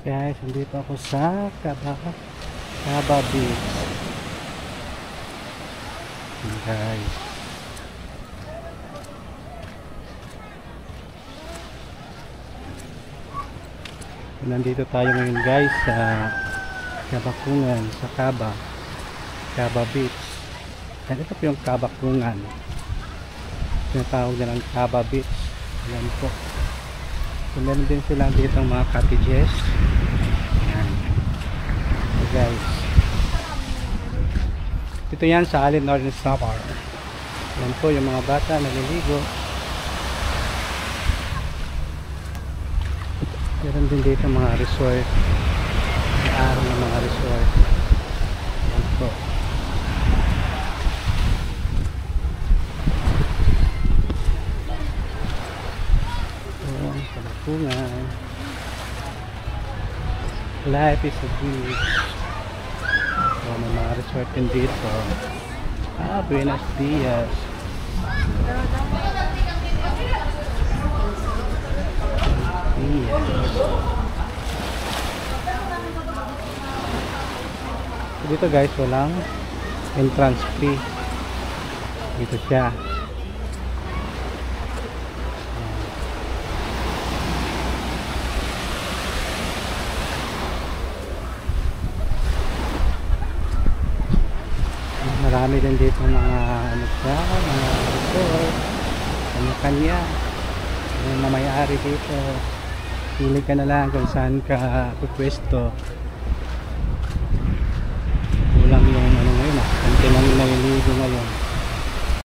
Guys, nandito ako sa Caba Beach. Guys, nandito tayo ngayon guys sa Kabakungan, sa Caba Beach. Yan, ito po yung Kabakungan, tinatawag na ng Caba Beach. Yan po. So, meron din silang dito ang mga cottages. Yan. So, guys, ito yan sa Allen Northern Summer. Yan po yung mga bata naliligo. Meron din dito mga resort, may araw ng mga resort. Yan po. Kabakungan. Life is a beach. So, may mga resort din dito. Buenos dias. Dito guys, walang entrance fee. Dito siya. Marami din dito mga ano siya, mga resort, kanya-kanya. Yung mga may-ari dito, pili ka na lang kung saan ka pupwesto. Kulang yung ano ngayon, konti lang naliligo ngayon.